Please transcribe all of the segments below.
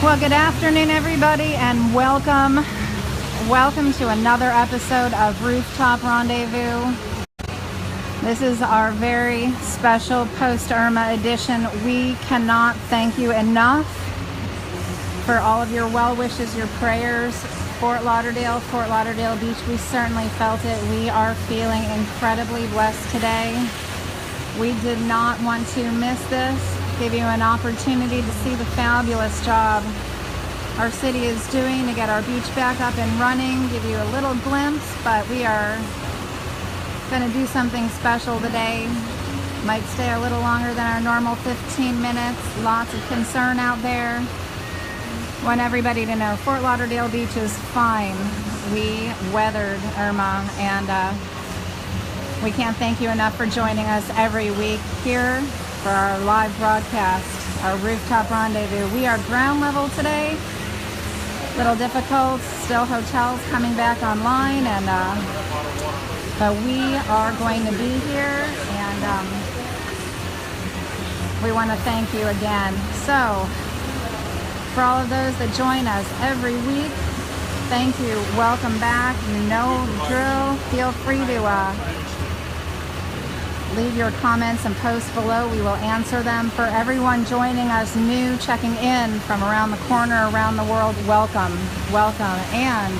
Well, good afternoon, everybody, and welcome to another episode of Rooftop Rendezvous. This is our very special post-Irma edition. We cannot thank you enough for all of your well wishes, your prayers. Fort Lauderdale Beach, we certainly felt it. We are feeling incredibly blessed today. We did not want to miss this. Give you an opportunity to see the fabulous job our city is doing to get our beach back up and running, give you a little glimpse, but we are going to do something special today. Might stay a little longer than our normal 15 minutes. Lots of concern out there. Want everybody to know Fort Lauderdale Beach is fine. We weathered Irma, and we can't thank you enough for joining us every week here for our live broadcast, our Rooftop Rendezvous. We are ground level today. Little difficult, still hotels coming back online, and but we are going to be here, and we want to thank you again. So, for all of those that join us every week, thank you. Welcome back. You know the drill. Feel free to leave your comments and posts below. We will answer them. For everyone joining us new, checking in from around the corner, around the world, welcome. And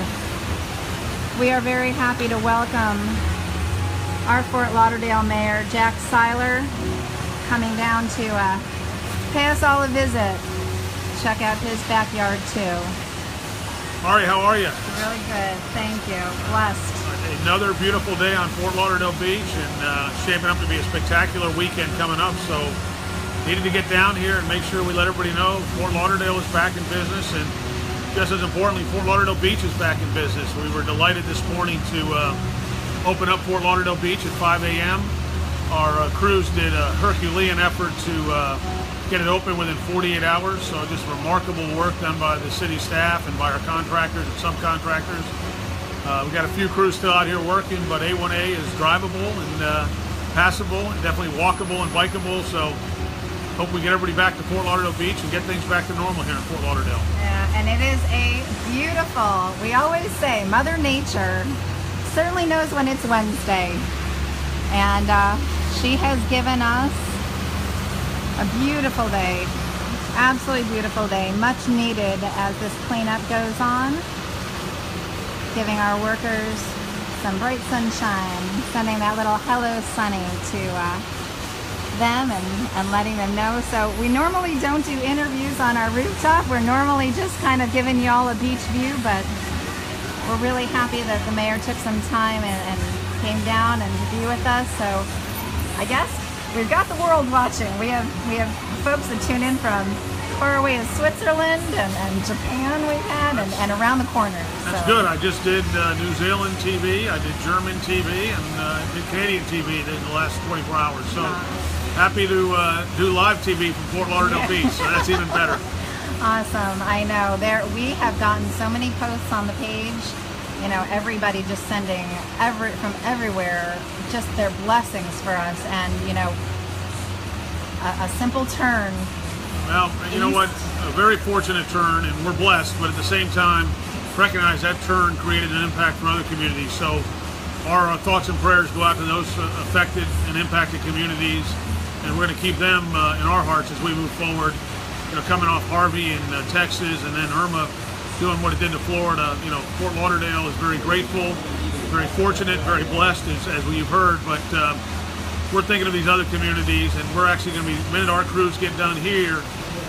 we are very happy to welcome our Fort Lauderdale Mayor, Jack Seiler, coming down to pay us all a visit. Check out his backyard too. Ari, how are you? Really good, thank you. Blessed. Another beautiful day on Fort Lauderdale Beach, and shaping up to be a spectacular weekend coming up. So needed to get down here and make sure we let everybody know Fort Lauderdale is back in business, and just as importantly, Fort Lauderdale Beach is back in business. We were delighted this morning to open up Fort Lauderdale Beach at 5 a.m. Our crews did a Herculean effort to get it open within 48 hours. So just remarkable work done by the city staff and by our contractors and subcontractors. We got a few crews still out here working, but A1A is drivable and passable and definitely walkable and bikeable. So hope we get everybody back to Fort Lauderdale Beach and get things back to normal here in Fort Lauderdale. Yeah, and it is a beautiful, we always say, Mother Nature certainly knows when it's Wednesday. And she has given us a beautiful day, absolutely beautiful day, much needed as this cleanup goes on. Giving our workers some bright sunshine, sending that little hello sunny to them and letting them know. So we normally don't do interviews on our rooftop. We're normally just kind of giving you all a beach view, but we're really happy that the mayor took some time and came down and to be with us. So I guess we've got the world watching. We have folks that tune in from far away as Switzerland and Japan we've had, and around the corner. That's good. I just did New Zealand TV, I did German TV, and did Canadian TV in the last 24 hours. So happy to do live TV from Fort Lauderdale Beach, so that's even better. Awesome. I know. We have gotten so many posts on the page. You know, everybody just sending from everywhere just their blessings for us, and you know, a simple turn. Well, you know what, a very fortunate turn, and we're blessed, but at the same time, recognize that turn created an impact for other communities. So our thoughts and prayers go out to those affected and impacted communities, and we're going to keep them in our hearts as we move forward. You know, coming off Harvey in Texas, and then Irma doing what it did to Florida. You know, Fort Lauderdale is very grateful, very fortunate, very blessed, as we've heard, but we're thinking of these other communities, and we're actually going to be, the minute our crews get done here,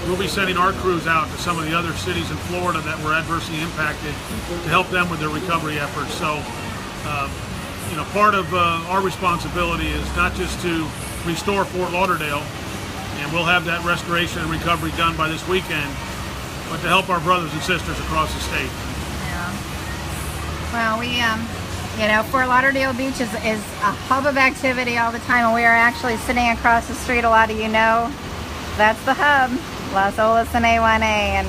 we'll be sending our crews out to some of the other cities in Florida that were adversely impacted to help them with their recovery efforts. So, you know, part of our responsibility is not just to restore Fort Lauderdale, and we'll have that restoration and recovery done by this weekend, but to help our brothers and sisters across the state. Yeah. Well, we, you know, Fort Lauderdale Beach is a hub of activity all the time, and we are actually sitting across the street. A lot of you know that's the hub, Las Olas and A1A, and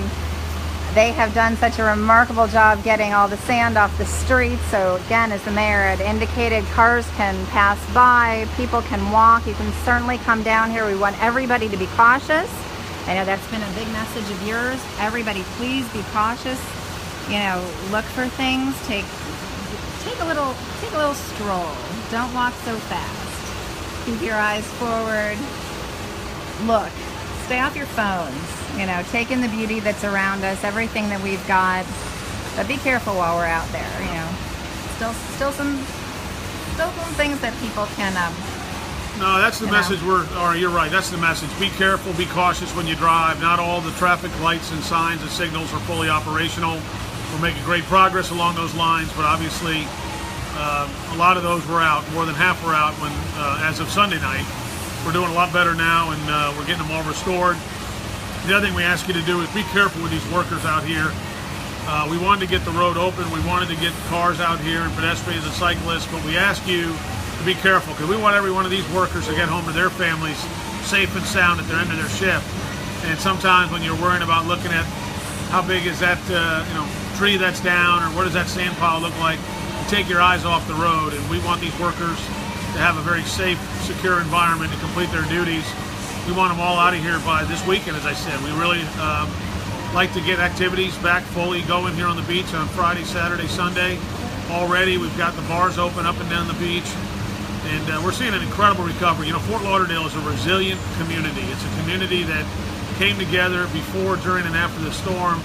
they have done such a remarkable job getting all the sand off the streets. So again, as the mayor had indicated, cars can pass by, people can walk. You can certainly come down here. We want everybody to be cautious I know that's been a big message of yours. Everybody, please be cautious. Look for things. Take a little stroll. Don't walk so fast. Keep your eyes forward. Look. Stay off your phones. Take in the beauty that's around us, everything that we've got. But be careful while we're out there. Still some things that people can. No, that's the message. You're right. That's the message. Be careful. Be cautious when you drive. Not all the traffic lights and signs and signals are fully operational. We're making great progress along those lines, but obviously a lot of those were out. More than half were out when, as of Sunday night. We're doing a lot better now, and we're getting them all restored. The other thing we ask you to do is be careful with these workers out here. We wanted to get the road open. We wanted to get cars out here and pedestrians and cyclists, but we ask you to be careful because we want every one of these workers to get home to their families safe and sound at the end of their shift. And sometimes when you're worrying about looking at how big is that tree that's down, or what does that sand pile look like, you take your eyes off the road. And we want these workers to have a very safe, secure environment to complete their duties. We want them all out of here by this weekend, as I said. We really like to get activities back fully going here on the beach on Friday, Saturday, Sunday. Already we've got the bars open up and down the beach, and we're seeing an incredible recovery. Fort Lauderdale is a resilient community. It's a community that came together before, during, and after the storm,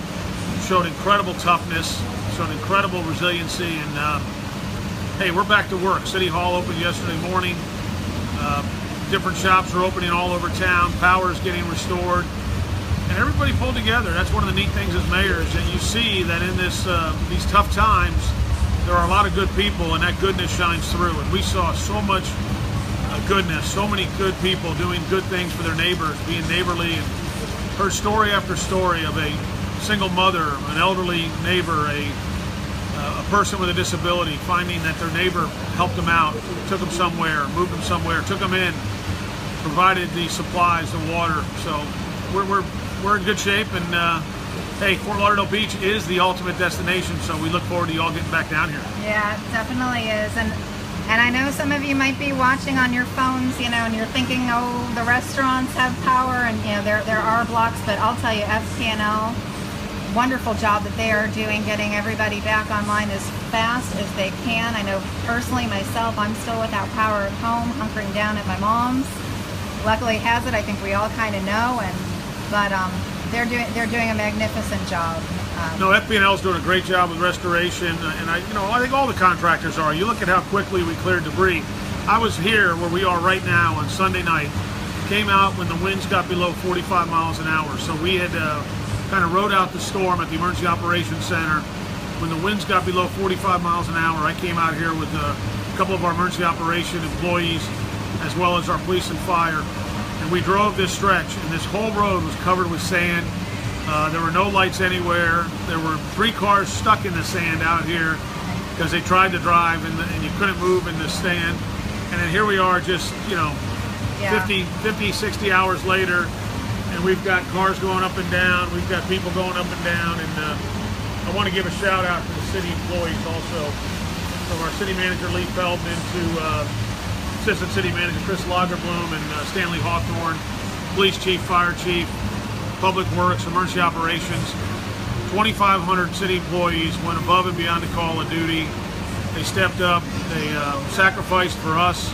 showed incredible toughness, showed incredible resiliency, and hey, we're back to work. City Hall opened yesterday morning. Different shops are opening all over town. Power is getting restored. And everybody pulled together. That's one of the neat things as mayors, that you see that in these tough times, there are a lot of good people, and that goodness shines through. And we saw so much goodness, so many good people doing good things for their neighbors, being neighborly. And heard story after story of a single mother, an elderly neighbor, a person with a disability, finding that their neighbor helped them out, took them somewhere, moved them somewhere, took them in, provided the supplies, the water. So we're in good shape, and hey, Fort Lauderdale Beach is the ultimate destination, so we look forward to you all getting back down here. Yeah, it definitely is. And I know some of you might be watching on your phones, and you're thinking, oh, the restaurants have power, and there are blocks, but I'll tell you, FPNL, wonderful job that they are doing, getting everybody back online as fast as they can. I know personally myself, I'm still without power at home, hunkering down at my mom's. Luckily has it. I think we all kind of know, but they're doing a magnificent job. No, FPNL is doing a great job with restoration, and I think all the contractors are. You look at how quickly we cleared debris. I was here where we are right now on Sunday night. Came out when the winds got below 45 miles an hour, so we had kind of rode out the storm at the Emergency Operations Center. When the winds got below 45 miles an hour, I came out here with a couple of our emergency operation employees, as well as our police and fire, and we drove this stretch, and this whole road was covered with sand. There were no lights anywhere. There were 3 cars stuck in the sand out here because they tried to drive, and you couldn't move in the sand. And then here we are just, 50, 60 hours later, and we've got cars going up and down. We've got people going up and down, and I want to give a shout out to the city employees also, from our city manager Lee Feldman to Assistant City Manager Chris Lagerbloom and Stanley Hawthorne, Police Chief, Fire Chief, Public Works, Emergency Operations. 2,500 city employees went above and beyond the call of duty. They stepped up, they sacrificed for us,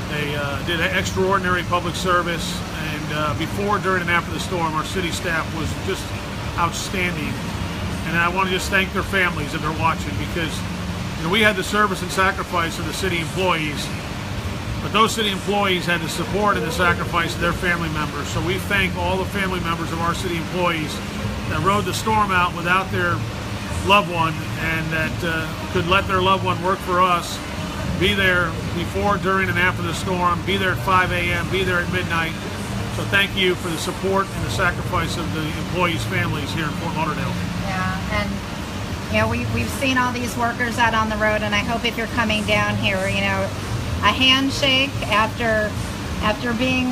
they did an extraordinary public service, and before, during, and after the storm, our city staff was just outstanding. And I want to just thank their families if they're watching, because we had the service and sacrifice of the city employees, but those city employees had the support and the sacrifice of their family members. So we thank all the family members of our city employees that rode the storm out without their loved one, and that could let their loved one work for us, be there before, during, and after the storm, be there at 5 a.m., be there at midnight. So thank you for the support and the sacrifice of the employees' families here in Fort Lauderdale. Yeah, and we've seen all these workers out on the road, and I hope if you're coming down here, a handshake after being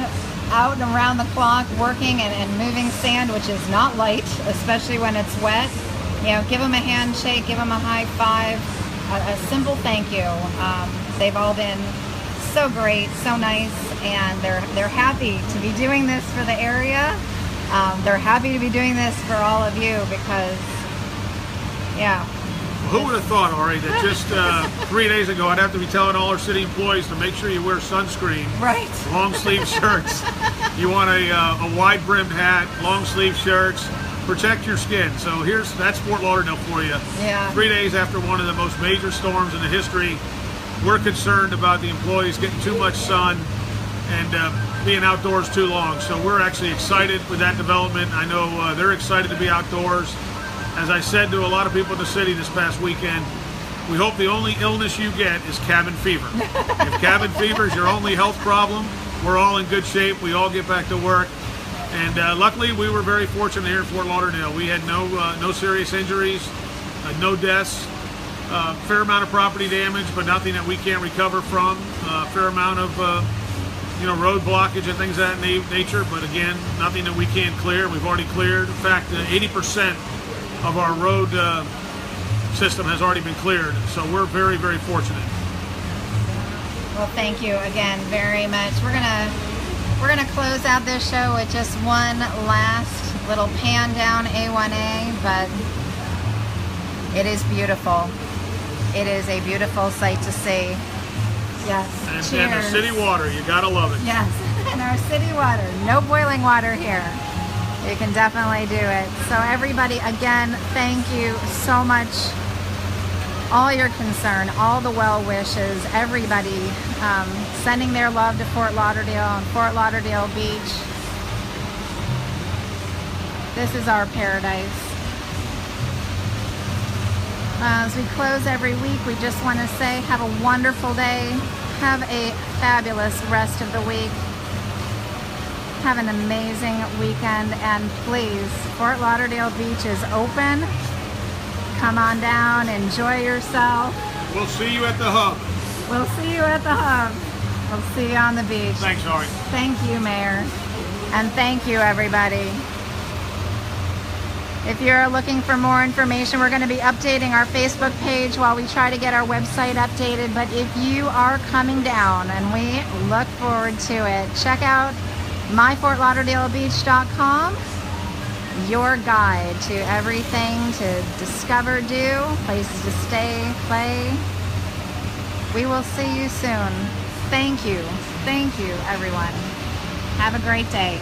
out and around the clock working and moving sand, which is not light, especially when it's wet. Give them a handshake, give them a high five, a simple thank you. They've all been so great, so nice, and they're happy to be doing this for the area. they're happy to be doing this for all of you because, yeah. Who would have thought, Ari, that just 3 days ago I'd have to be telling all our city employees to make sure you wear sunscreen, right? Long sleeve shirts. You want a wide brimmed hat, long sleeve shirts. Protect your skin. So that's Fort Lauderdale for you. Yeah. 3 days after one of the most major storms in the history, we're concerned about the employees getting too much sun and being outdoors too long. So we're actually excited with that development. I know they're excited to be outdoors. As I said to a lot of people in the city this past weekend, we hope the only illness you get is cabin fever. If cabin fever is your only health problem, we're all in good shape. We all get back to work. And luckily, we were very fortunate here in Fort Lauderdale. We had no serious injuries, no deaths, fair amount of property damage, but nothing that we can't recover from. Fair amount of road blockage and things of that nature, but again, nothing that we can't clear. We've already cleared. In fact, 80% of our road system has already been cleared, so we're very, very fortunate. Well, thank you again very much. We're gonna close out this show with just one last little pan down A1A, but it is beautiful. It is a beautiful sight to see. Yes. And the city water, you gotta love it. Yes, and our city water. No boiling water here. You can definitely do it. So everybody, again, thank you so much. All your concern, all the well wishes, everybody sending their love to Fort Lauderdale and Fort Lauderdale Beach. This is our paradise. As we close every week, we just want to say have a wonderful day. Have a fabulous rest of the week. Have an amazing weekend, and please, Fort Lauderdale Beach is open. Come on down, enjoy yourself. We'll see you at the hub. We'll see you at the hub. We'll see you on the beach. Thanks, Ari. Thank you, Mayor. And thank you, everybody. If you're looking for more information, we're going to be updating our Facebook page while we try to get our website updated. But if you are coming down, and we look forward to it, check out MyFortLauderdaleBeach.com, your guide to everything to discover, do, places to stay, play. We will see you soon. Thank you, everyone. Have a great day.